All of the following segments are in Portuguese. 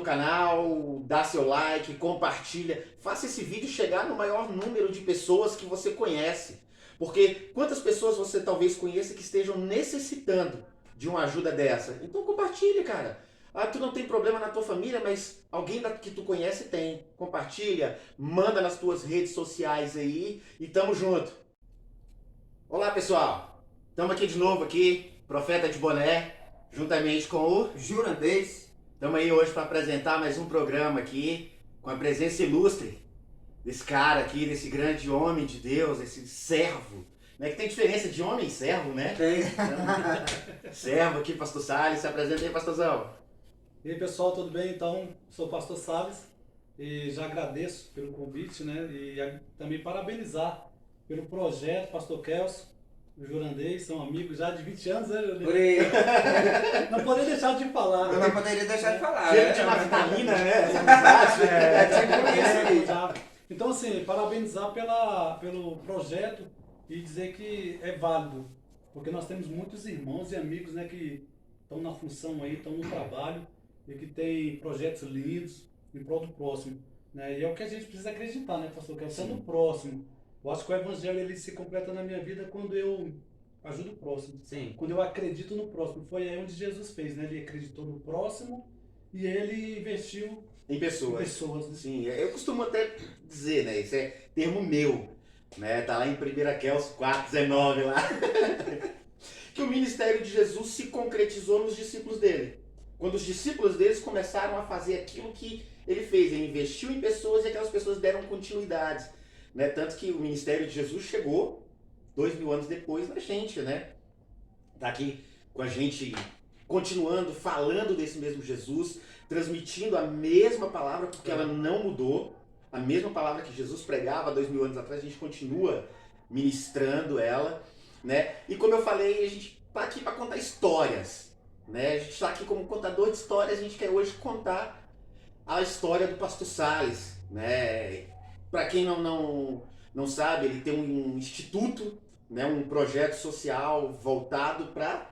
canal, dá seu like, compartilha. Faça esse vídeo chegar no maior número de pessoas que você conhece. Porque quantas pessoas você talvez conheça que estejam necessitando de uma ajuda dessa? Então compartilha, cara. Ah, tu não tem problema na tua família, mas alguém que tu conhece tem. Compartilha, manda nas tuas redes sociais aí e tamo junto. Olá, pessoal. Estamos aqui de novo aqui, Profeta de Boné, juntamente com o Jurandês. Estamos aí hoje para apresentar mais um programa aqui, com a presença ilustre desse cara aqui, desse grande homem de Deus, esse servo. Né? Que tem diferença de homem e servo, né? Tem. Servo aqui, Pastor Salles. Se apresenta aí, pastorzão. E aí, pessoal, tudo bem? Então, sou o Pastor Salles e já agradeço pelo convite, né? E também parabenizar pelo projeto, Pastor Kelso, o Jurandês, são amigos já de 20 anos, né, Jurandês? Por aí. Não poderia deixar de falar. Eu não poderia deixar de falar. Cheiro de uma vitamina, né? Essa amizade. tipo isso aí. Então, assim, parabenizar pelo projeto e dizer que é válido, porque nós temos muitos irmãos e amigos, né, que estão na função aí, estão no trabalho e que tem projetos lindos em prol do próximo, né? E é o que a gente precisa acreditar, né, pastor? Que é sendo o próximo. Eu acho que o evangelho ele se completa na minha vida quando eu ajudo o próximo. Sim. Quando eu acredito no próximo. Foi aí onde Jesus fez, né? Ele acreditou no próximo e ele investiu Em pessoas. em pessoas. Né? Sim, eu costumo até dizer, né? Isso é termo meu, né? Tá lá em 1 Kelso 4,19 lá. Que o ministério de Jesus se concretizou nos discípulos dele. Quando os discípulos deles começaram a fazer aquilo que ele fez, ele investiu em pessoas e aquelas pessoas deram continuidade. Né? Tanto que o ministério de Jesus chegou 2000 anos depois na gente, né? Tá aqui com a gente, continuando, falando desse mesmo Jesus, transmitindo a mesma palavra, porque ela não mudou. A mesma palavra que Jesus pregava 2000 anos atrás, a gente continua ministrando ela, né? E como eu falei, a gente tá aqui para contar histórias, né? A gente está aqui como contador de histórias, a gente quer hoje contar a história do Pastor Salles, né? Para quem não sabe, ele tem um instituto, né? Um projeto social voltado para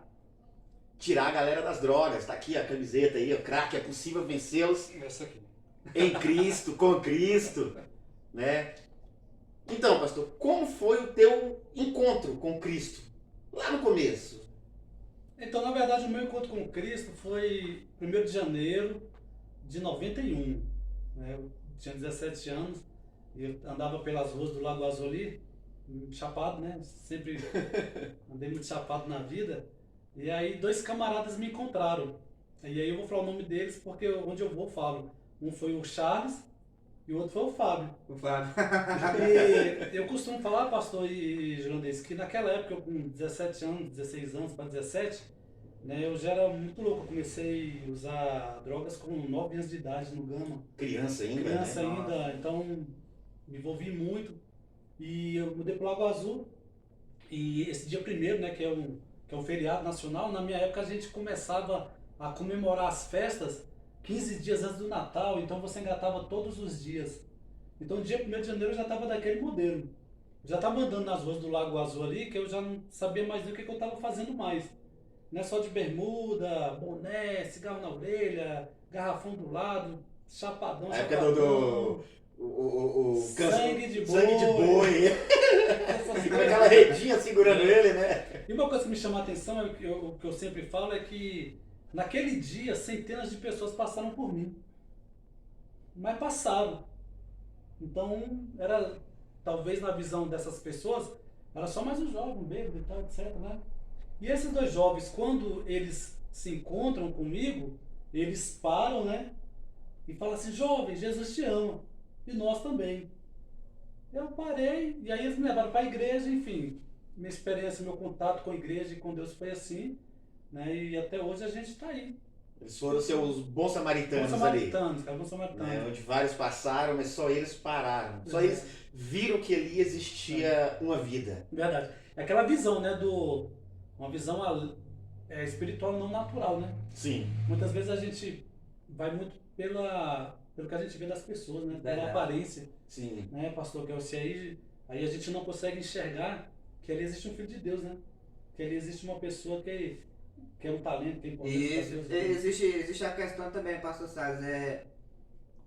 tirar a galera das drogas. Tá aqui a camiseta aí, o craque, é possível vencê-los Essa aqui. em Cristo, com Cristo, né? Então, pastor, como foi o teu encontro com Cristo lá no começo? Então, na verdade, o meu encontro com Cristo foi 1º de janeiro de 91. Né? Eu tinha 17 anos e eu andava pelas ruas do Lago Azul ali, chapado, né? Sempre andei muito chapado na vida. E aí 2 camaradas me encontraram. E aí eu vou falar o nome deles porque onde eu vou eu falo. Um foi o Charles e o outro foi o Fábio. O Flávio. E eu costumo falar, pastor e Jurandês, que naquela época, eu com 17 anos, 16 anos para 17, né, eu já era muito louco. Eu comecei a usar drogas com 9 anos de idade no Gama. Criança ainda, Criança né? ainda, então me envolvi muito. E eu mudei para o Lago Azul. E esse dia primeiro, né, que é um feriado nacional, na minha época a gente começava a comemorar as festas 15 dias antes do Natal, então você engatava todos os dias. Então, dia 1º de janeiro eu já estava daquele modelo. Já estava andando nas ruas do Lago Azul ali, que eu já não sabia mais nem o que eu estava fazendo mais. Não é só de bermuda, boné, cigarro na orelha, garrafão do lado, chapadão, A época chapadão. sangue de sangue de boi. boi. Essas Com coisas. aquela redinha segurando ele, né? E uma coisa que me chama a atenção, o que eu sempre falo, é que naquele dia centenas de pessoas passaram por mim. Mas passaram. Então, era, talvez na visão dessas pessoas, era só mais um jovem, um bêbado e tal, etc, né? E esses 2 jovens, quando eles se encontram comigo, eles param, né? E falam assim, jovem, Jesus te ama. E nós também. Eu parei, e aí eles me levaram para a igreja, enfim. Minha experiência, meu contato com a igreja e com Deus foi assim, né? E até hoje a gente está aí. Eles foram seus bons samaritanos, Bons samaritanos, cara, bons samaritanos. ali. Né? Onde vários passaram, mas só eles pararam. Só eles viram que ali existia uma vida. Verdade. É aquela visão, né, uma visão espiritual não natural, né? Sim. Muitas vezes a gente vai muito pelo que a gente vê das pessoas, né? Pela Verdade. aparência, Sim. né, pastor Kelso? Aí a gente não consegue enxergar que ali existe um Filho de Deus, né? Que ali existe uma pessoa que que é um talento, que é importante Isso. pra Deus. Existe a questão também, pastor Salles.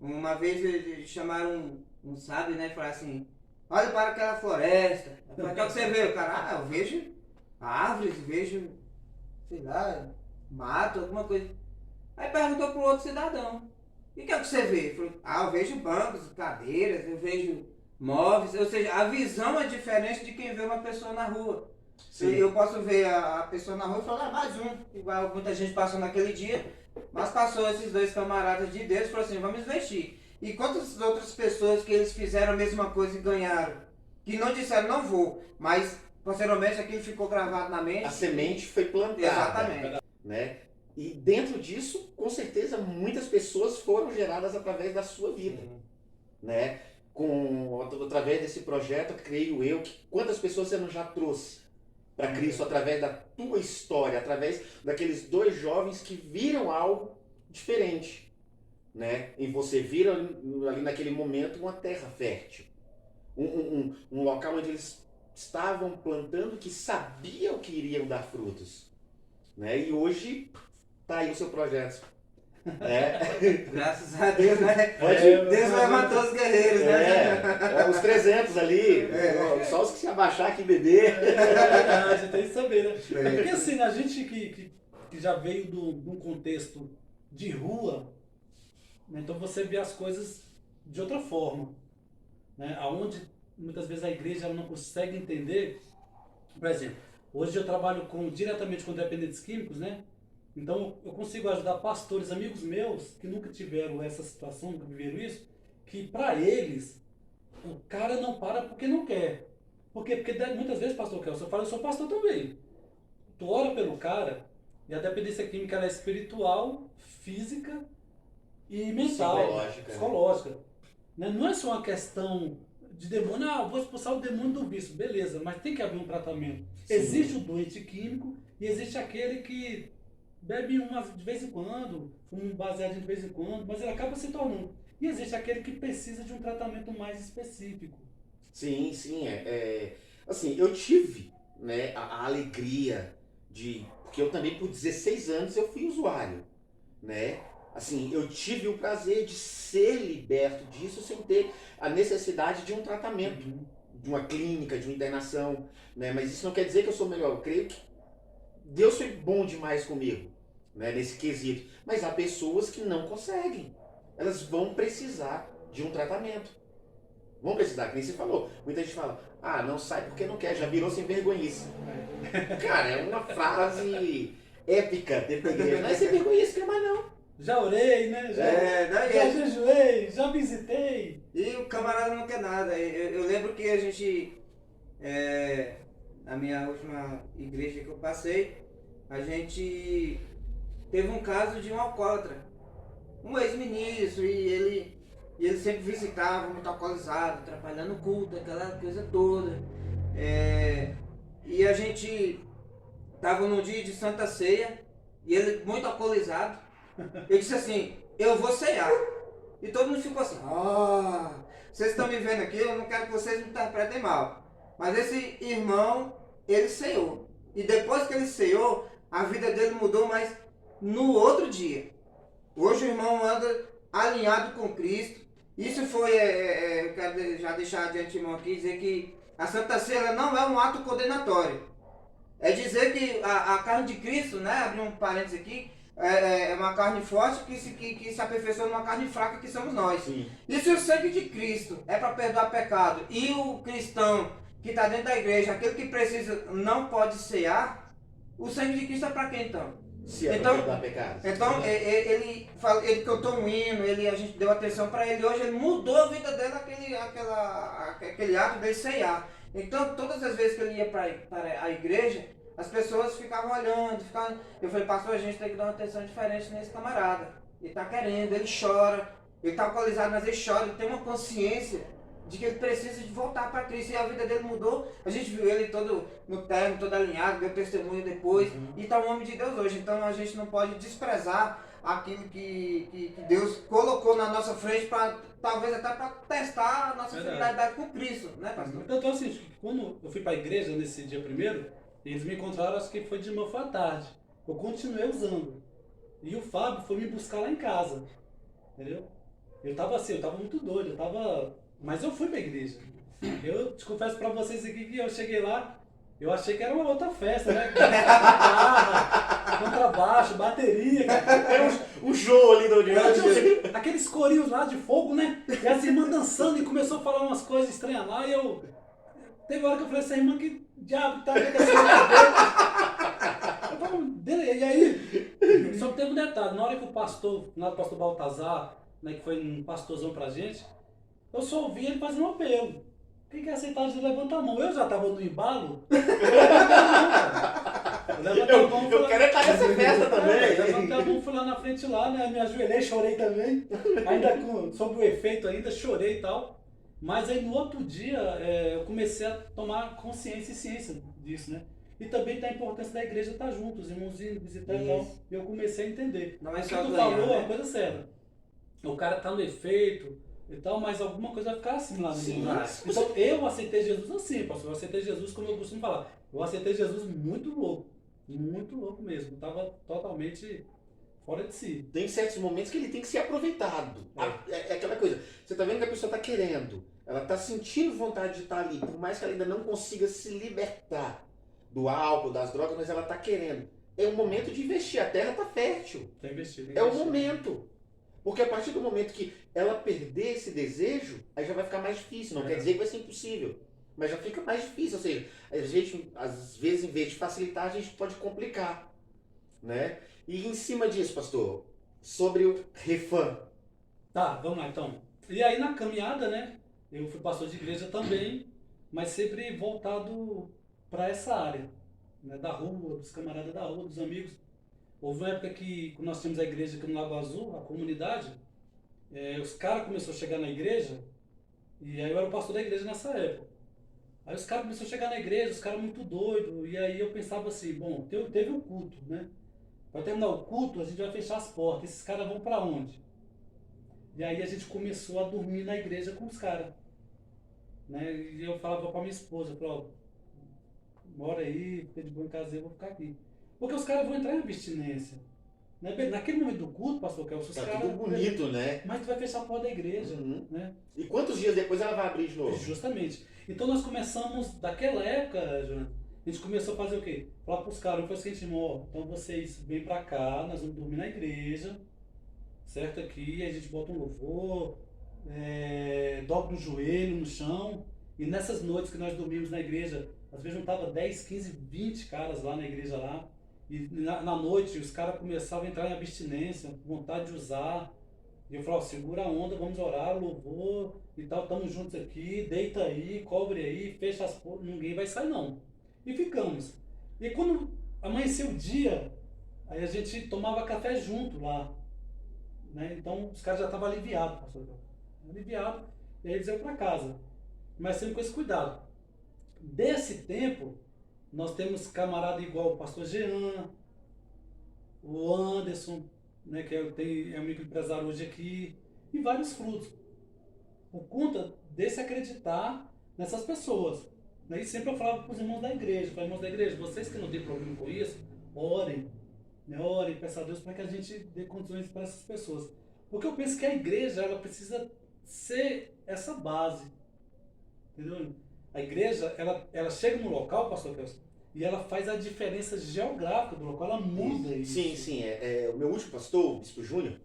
Uma vez eles chamaram um sábio, né? E falaram assim, olha para aquela floresta. Eu falei, o que é que você vê? O cara, eu vejo árvores, vejo, sei lá, mato, alguma coisa. Aí perguntou pro outro cidadão, e o que é que você vê? Ele falou, eu vejo bancos, cadeiras, eu vejo móveis, ou seja, a visão é diferente de quem vê uma pessoa na rua. Sim. Eu posso ver a pessoa na rua e falar, mais um, igual muita gente passou naquele dia, mas passou esses dois camaradas de Deus e falou assim, vamos investir. E quantas outras pessoas que eles fizeram a mesma coisa e ganharam, que não disseram não vou, mas posteriormente aquilo ficou gravado na mente. A semente foi plantada. Exatamente. Né? E dentro disso, com certeza, muitas pessoas foram geradas através da sua vida. Né? Através desse projeto, creio eu, que quantas pessoas você não já trouxe para Cristo através da tua história, através daqueles dois jovens que viram algo diferente, né? E você viram ali naquele momento uma terra fértil, um local onde eles estavam plantando que sabiam que iriam dar frutos, né? E hoje tá aí o seu projeto. Graças a Deus, né? Deus levantou os guerreiros, né? Os 300 ali, só os que se abaixar aqui beber. A gente tem que saber, né? Porque assim, a gente que já veio de um contexto de rua, né? Então você vê as coisas de outra forma, né? Aonde muitas vezes a igreja ela não consegue entender. Por exemplo, hoje eu trabalho diretamente com dependentes químicos, né? Então eu consigo ajudar pastores, amigos meus, que nunca tiveram essa situação, nunca viveram isso, que para eles, o cara não para porque não quer. Porque muitas vezes, pastor Kelson, eu sou pastor também. Tu ora pelo cara, e a dependência química ela é espiritual, física e mental. Psicológica. Né? Não é só uma questão de demônio, vou expulsar o demônio do vício. Beleza, mas tem que haver um tratamento. Sim. Existe o doente químico e existe aquele que bebe uma de vez em quando, fuma um baseado de vez em quando, mas ele acaba se tornando. E existe aquele que precisa de um tratamento mais específico. Sim. Assim, eu tive, né, a alegria porque eu também por 16 anos eu fui usuário, né? Assim, eu tive o prazer de ser liberto disso sem ter a necessidade de um tratamento, de uma clínica, de uma internação, né? Mas isso não quer dizer que eu sou melhor. Eu creio que Deus foi bom demais comigo, né, nesse quesito. Mas há pessoas que não conseguem. Elas vão precisar de um tratamento. Vão precisar, que nem você falou. Muita gente fala, não sai porque não quer, já virou sem vergonhice. Cara, é uma frase épica dentro da igreja. Não é sem vergonhice que é mais não. Já orei, né? Já jejuei, já visitei. E o camarada não quer nada. Eu lembro que a gente... na minha última igreja que eu passei, a gente teve um caso de um alcoólatra, um ex-ministro, e ele sempre visitava muito alcoolizado, atrapalhando o culto, aquela coisa toda. E a gente estava num dia de Santa Ceia, e ele muito alcoolizado, ele disse assim, eu vou ceiar. E todo mundo ficou assim, vocês estão me vendo aqui, eu não quero que vocês me interpretem mal. Mas esse irmão, ele ceiou. E depois que ele ceiou, a vida dele mudou, mas no outro dia. Hoje o irmão anda alinhado com Cristo. Isso foi, eu quero já deixar de antemão aqui, dizer que a Santa Ceia não é um ato condenatório. É dizer que a carne de Cristo, né, abrir um parênteses aqui, é uma carne forte que se aperfeiçoa numa carne fraca que somos nós. Sim. E se o sangue de Cristo é para perdoar pecado e o cristão que está dentro da igreja, aquele que precisa não pode cear, o sangue de Cristo é para quem então? Se é para perdoar pecados. Então ele cantou um hino, a gente deu atenção para ele, hoje ele mudou a vida dele, aquele ato de ceiar. Então todas as vezes que ele ia para a igreja, as pessoas ficavam olhando, eu falei, pastor, a gente tem que dar uma atenção diferente nesse camarada. Ele está querendo, ele chora, ele está alcoolizado, mas ele chora, ele tem uma consciência de que ele precisa de voltar para Cristo, e a vida dele mudou. A gente viu ele todo no terno, todo alinhado, deu testemunho depois, e está um homem de Deus hoje. Então a gente não pode desprezar aquilo que Deus colocou na nossa frente, talvez até para testar a nossa fidelidade com Cristo, né, pastor? Então assim, quando eu fui para a igreja nesse dia primeiro, eles me encontraram, acho que foi de manhã, foi à tarde. eu continuei usando. E o Fábio foi me buscar lá em casa, entendeu? Eu tava assim, eu tava muito doido, mas eu fui pra igreja. Eu te confesso pra vocês aqui que eu cheguei lá, eu achei que era uma outra festa, né? Guitarra, contrabaixo, bateria, cara. Era o show ali da Tinha União. aqueles corinhos lá de fogo, né? E as irmãs dançando e começou a falar umas coisas estranhas lá e eu... Teve uma hora que eu falei, essa irmã que diabo tá acontecendo? E aí, só que teve um detalhe, na hora que o pastor Baltazar, né, que foi um pastorzão pra gente, eu só ouvi ele fazendo um apelo. Quem quer aceitar Jesus, levanta a mão. Eu já tava no embalo. Eu quero estar nessa festa também. Levantei a mão, fui lá na frente lá, né? Me ajoelhei, chorei também. Ainda sob o efeito ainda, chorei e tal. Mas aí no outro dia eu comecei a tomar consciência e ciência disso, né? E também da importância da igreja estar junto, os irmãos indo visitar e tal. E eu comecei a entender. Não é O que só tu ganhar, falou né? é uma coisa séria. O cara tá no efeito e tal, mas alguma coisa vai ficar assim lá no Sim, mundo. mas- Então eu aceitei Jesus assim, pastor. Eu aceitei Jesus como eu costumo falar. Eu aceitei Jesus muito louco mesmo. Eu tava totalmente fora de si. Tem certos momentos que ele tem que ser aproveitado. É aquela coisa, você tá vendo que a pessoa tá querendo, ela tá sentindo vontade de estar ali, por mais que ela ainda não consiga se libertar do álcool, das drogas, mas ela tá querendo. É o momento de investir, a terra tá fértil. Tem investido. É o momento. Porque a partir do momento que ela perder esse desejo, aí já vai ficar mais difícil. Não quer dizer que vai ser impossível, mas já fica mais difícil. Ou seja, a gente, às vezes, em vez de facilitar, a gente pode complicar, né? E em cima disso, pastor, sobre o refã. Tá, vamos lá então. E aí na caminhada, né? Eu fui pastor de igreja também, mas sempre voltado para essa área, né, da rua, dos camaradas da rua, dos amigos. Houve uma época que, quando nós tínhamos a igreja aqui no Lago Azul, a comunidade, os caras começaram a chegar na igreja, e aí eu era o pastor da igreja nessa época. Aí os caras começaram a chegar na igreja, os caras muito doidos, e aí eu pensava assim, bom, teve um culto, né? Para terminar o culto, a gente vai fechar as portas, esses caras vão para onde? E aí a gente começou a dormir na igreja com os caras. Né? E eu falava para minha esposa, ó, mora aí, fica de boa em casa, eu vou ficar aqui. Porque os caras vão entrar em abstinência. Né? Naquele momento do culto, pastor Kelso, os Tá caras... tudo bonito, né? Mas tu vai fechar a porta da igreja. Uhum. Né? E quantos dias depois ela vai abrir de novo? Justamente. Então nós começamos, daquela época, Jonathan, a gente começou a fazer o quê? Falar para os caras, foi o seguinte, irmão, então vocês vêm para cá, nós vamos dormir na igreja, certo? Aqui, a gente bota um louvor, dobra o joelho no chão, e nessas noites que nós dormimos na igreja, às vezes juntava 10, 15, 20 caras lá na igreja lá, e na noite os caras começavam a entrar em abstinência, vontade de usar, e eu falava, segura a onda, vamos orar, louvor e tal, estamos juntos aqui, deita aí, cobre aí, fecha as portas, ninguém vai sair não. E ficamos. E quando amanheceu o dia, aí a gente tomava café junto lá. Né? Então os caras já estavam aliviados, pastor. Aliviados, e aí eles iam para casa. Mas sempre com esse cuidado. Desse tempo, nós temos camarada igual o pastor Jean, o Anderson, né, que é um microempresário hoje aqui, e vários frutos. Por conta desse acreditar nessas pessoas. E sempre eu falava para os irmãos da igreja, para irmãos da igreja, vocês que não têm problema com isso, orem, né, orem, peçam a Deus para que a gente dê condições para essas pessoas. Porque eu penso que a igreja, ela precisa ser essa base, entendeu? A igreja, ela chega no local, pastor Kelson, e ela faz a diferença geográfica do local, ela muda isso. Sim, sim. O meu último pastor, o Bispo Júnior,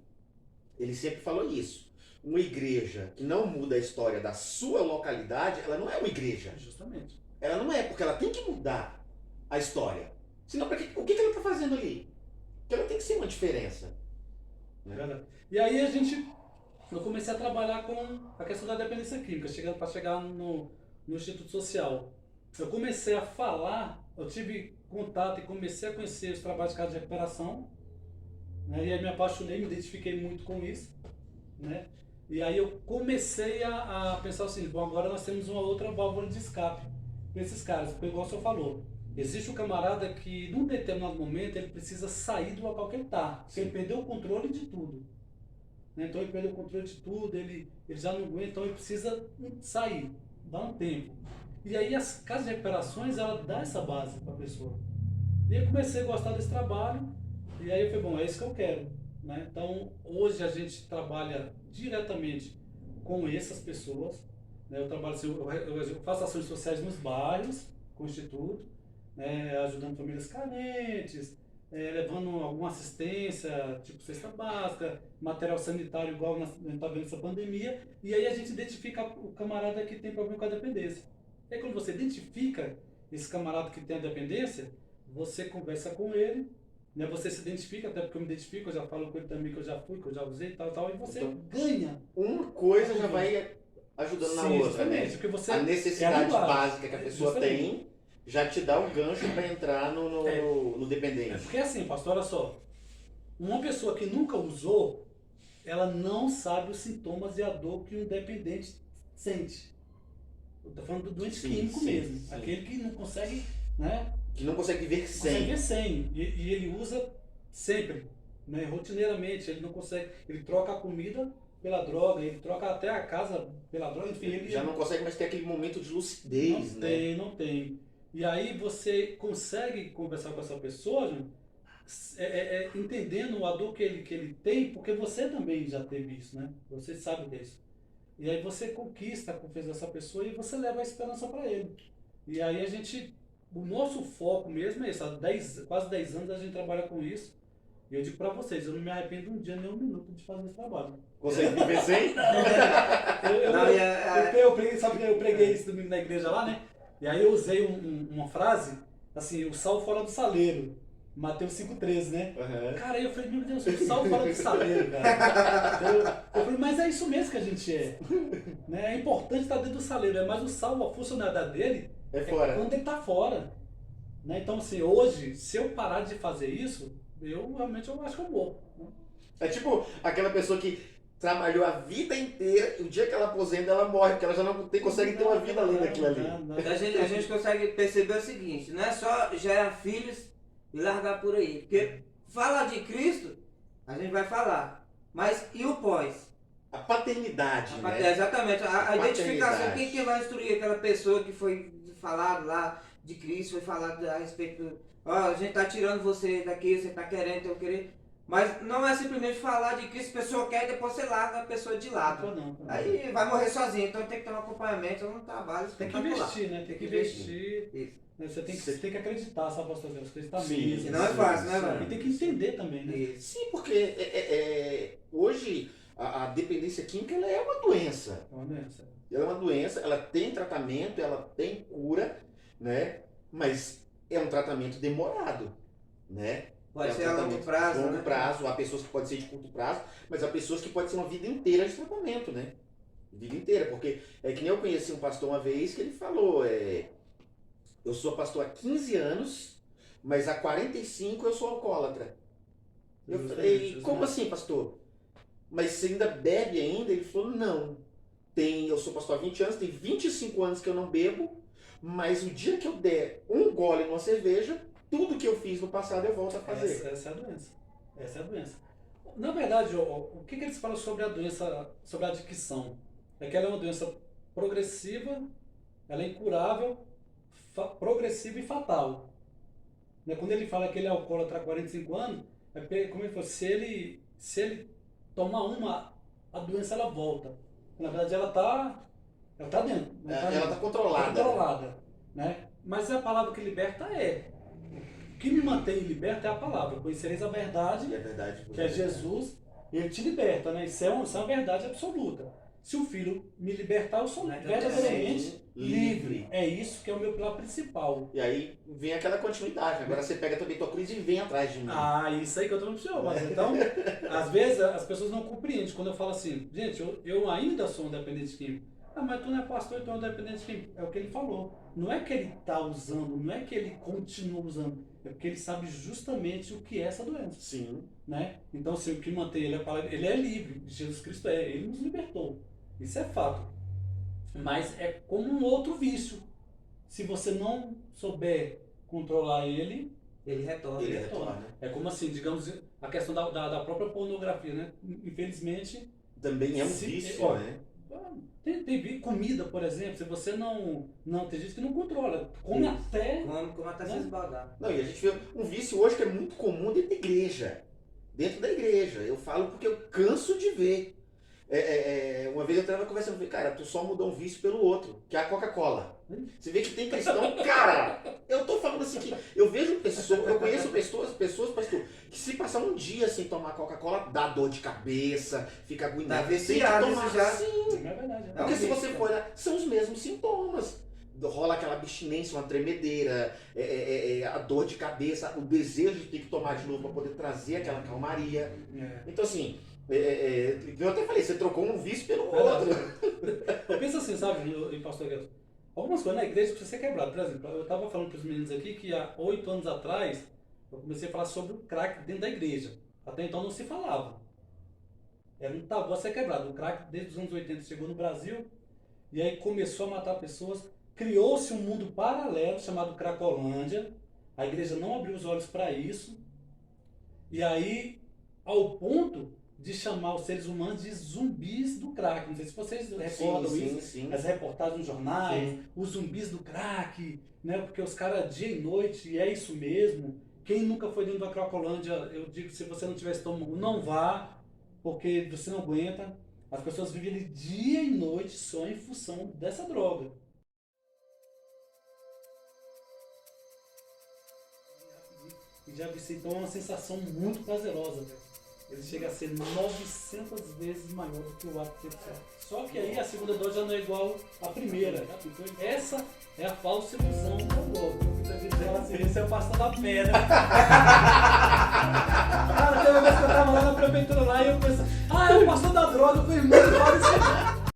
ele sempre falou isso. Uma igreja que não muda a história da sua localidade, ela não é uma igreja. Justamente. Ela não é, porque ela tem que mudar a história. Senão, o que ela está fazendo ali? Porque ela tem que ser uma diferença. Né? E aí eu comecei a trabalhar com a questão da dependência química, para chegar no Instituto Social. Eu comecei a falar, eu tive contato e comecei a conhecer os trabalhos de casa de recuperação, né? E aí me apaixonei, me identifiquei muito com isso, né? E aí eu comecei a pensar assim, bom, agora nós temos uma outra válvula de escape para esses caras, porque igual o senhor falou, existe um camarada que num determinado momento ele precisa sair do local que ele está, porque ele perdeu o controle de tudo. Né? Então ele perdeu o controle de tudo, ele já não aguenta, então ele precisa sair, dar um tempo. E aí as casas de recuperações, ela dá essa base para a pessoa. E eu comecei a gostar desse trabalho, e aí eu falei, bom, é isso que eu quero, né? Então, hoje a gente trabalha diretamente com essas pessoas, né? Eu trabalho, assim, eu faço ações sociais nos bairros, com o Instituto, né? Ajudando famílias carentes, levando alguma assistência, tipo cesta básica, material sanitário, igual a gente está vendo essa pandemia, e aí a gente identifica o camarada que tem problema com a dependência. E aí quando você identifica esse camarada que tem a dependência, você conversa com ele, né? Você se identifica, até porque eu me identifico, eu já falo com ele também que eu já fui, que eu já usei e tal, tal, e você Então, ganha. Uma coisa já vai ajudando na Sim, outra, né? justamente, porque você A necessidade linguagem. básica que a pessoa Justamente. tem já te dá um gancho para entrar no dependente. Porque assim, pastor, olha só, uma pessoa que nunca usou, ela não sabe os sintomas e a dor que um dependente sente. Eu tô falando do doente Sim, químico sim, mesmo, sim. aquele que não consegue, né? Que não consegue ver Consegue sem. ver sem. E ele usa sempre, né? Rotineiramente. Ele não consegue. Ele troca a comida pela droga, ele troca até a casa pela droga, enfim, ele Já não consegue mais ter aquele momento de não lucidez, né? tem, não tem. E aí você consegue conversar com essa pessoa, Júnior, entendendo a dor que ele tem, porque você também já teve isso, né? Você sabe disso. E aí você conquista a confiança dessa pessoa e você leva a esperança para ele. E aí o nosso foco mesmo é isso. Há quase 10 anos a gente trabalha com isso. E eu digo para vocês, eu não me arrependo um dia, nem um minuto de fazer esse trabalho. Consegue viver sem? Eu preguei, sabe que eu preguei esse domingo na igreja lá, né? E aí eu usei uma frase, assim, o sal fora do saleiro. Mateus 5,13, né? Uhum. Cara, aí eu falei, meu Deus, o sal fora do saleiro, cara. Eu falei, mas é isso mesmo que a gente é. Né? É importante estar dentro do saleiro, mas o sal, a funcionalidade dele É fora. quando ele está fora. Né? Então, assim, hoje, se eu parar de fazer isso, eu acho que eu morro. Né? É tipo aquela pessoa que trabalhou a vida inteira, e o dia que ela aposenta, ela morre, porque ela já não consegue ter uma vida além daquilo ali. A gente consegue perceber o seguinte, não é só gerar filhos e largar por aí. Porque falar de Cristo, a gente vai falar. Mas e o pós? A paternidade, né? Exatamente. A identificação, paternidade. quem vai instruir aquela pessoa que foi falado lá de Cristo, foi falado a respeito, ó, a gente tá tirando você daqui, você tá querendo, eu querer. Mas não é simplesmente falar de Cristo, a pessoa quer e depois você larga a pessoa de lado. Não. Aí vai morrer sozinho, então tem que ter um acompanhamento, um trabalho Tem que espetacular. investir, né? Tem que investir. Isso. Né? Você tem que acreditar, sabe, pastor Deus? Acreditar Sim, mesmo. E não é fácil, né, E velho? tem que entender também, né? Isso. Sim, porque hoje a dependência química ela é uma doença. É uma doença. Ela é uma doença, ela tem tratamento, ela tem cura, né? Mas é um tratamento demorado, né? Pode É um ser a longo tratamento prazo, de longo né? prazo, há pessoas que pode ser de curto prazo, mas há pessoas que pode ser uma vida inteira de tratamento, né? Vida inteira, porque é que nem eu conheci um pastor uma vez que ele falou, eu sou pastor há 15 anos, mas há 45 eu sou alcoólatra. Eu falei, como assim, pastor? Mas você ainda bebe ainda? Ele falou, não. Eu sou pastor há 20 anos, tem 25 anos que eu não bebo, mas o dia que eu der um gole numa cerveja, tudo que eu fiz no passado eu volto a fazer. Essa é a doença. Essa é a doença. Na verdade, o que eles falam sobre a doença, sobre a adicção? É que ela é uma doença progressiva, ela é incurável, progressiva e fatal. Né? Quando ele fala que ele é alcoólatra há 45 anos, é porque, como ele falou, se ele tomar a doença ela volta. Na verdade, ela tá dentro. Ela está controlada. Controlada. Né? Mas a palavra que liberta O que me mantém liberto é a palavra. Conhecereis a verdade, E é verdade. que é Jesus, e ele te liberta, né? Isso é uma verdade absoluta. Se o Filho me libertar, eu sou verdadeiramente livre. É isso que é o meu pilar principal. E aí vem aquela continuidade. Agora você pega também tua cruz e vem atrás de mim. Ah, isso aí que eu tô no senhor. Mas então, às vezes as pessoas não compreendem quando eu falo assim, gente, eu ainda sou um dependente químico. Ah, mas tu não é pastor, tu é um dependente químico. É o que ele falou. Não é que ele está usando, não é que ele continua usando. É porque ele sabe justamente o que é essa doença. Sim. Né? Então, assim, o que mantém ele é livre. Jesus Cristo ele nos libertou. Isso é fato. Mas é como um outro vício. Se você não souber controlar ele retorna. Ele retorna. É como assim, digamos, a questão da própria pornografia, né? Infelizmente, Também é um Se- vício, ó, né? Tem comida, por exemplo, se você não tem gente que não controla, come até... Como até se esbaldar. Não, e a gente vê um vício hoje que é muito comum dentro da igreja. Dentro da igreja. Eu falo porque eu canso de ver. Uma vez eu estava conversando, falei, cara, tu só mudou um vício pelo outro, que é a Coca-Cola. Você vê que tem cristão, cara, eu tô falando assim que eu vejo pessoas, eu conheço pessoas, pastor, que se passar um dia sem tomar Coca-Cola, dá dor de cabeça, fica agoniado. Tá Tem que viciado tomar. isso já. Sim. É verdade. Não, Porque se vício, você cara. for olhar, são os mesmos sintomas. Rola aquela abstinência, uma tremedeira, a dor de cabeça, o desejo de ter que tomar de novo para poder trazer aquela calmaria. Então assim, eu até falei, você trocou um vício pelo outro. Eu penso assim, sabe, pastor Guedes, algumas coisas na igreja precisam ser quebradas. Por exemplo, eu estava falando para os meninos aqui que há 8 anos atrás eu comecei a falar sobre o crack dentro da igreja. Até então não se falava. Era um tabu a ser quebrado. O crack desde os anos 80 chegou no Brasil e aí começou a matar pessoas. Criou-se um mundo paralelo chamado Cracolândia. A igreja não abriu os olhos para isso. E aí, ao ponto de chamar os seres humanos de zumbis do crack. Não sei se vocês recordam isso. Sim. As reportagens nos jornais, Sim. os zumbis do crack, né? Porque os caras dia e noite, e é isso mesmo. Quem nunca foi dentro da Cracolândia, eu digo que se você não tiver estômago, não vá, porque você não aguenta. As pessoas vivem ali dia e noite só em função dessa droga. E já vi, então é uma sensação muito prazerosa, velho. Ele chega a ser 900 vezes maior do que o ato sexual. Só que aí a segunda dose já não é igual à primeira. Tá? Então essa é a falsa ilusão da droga. Muita gente fala assim, esse é o pastor da pedra. Cara, tem uma vez que eu tava lá na prefeitura lá e eu pensei, é o pastor da droga, eu falei, irmão, olha isso.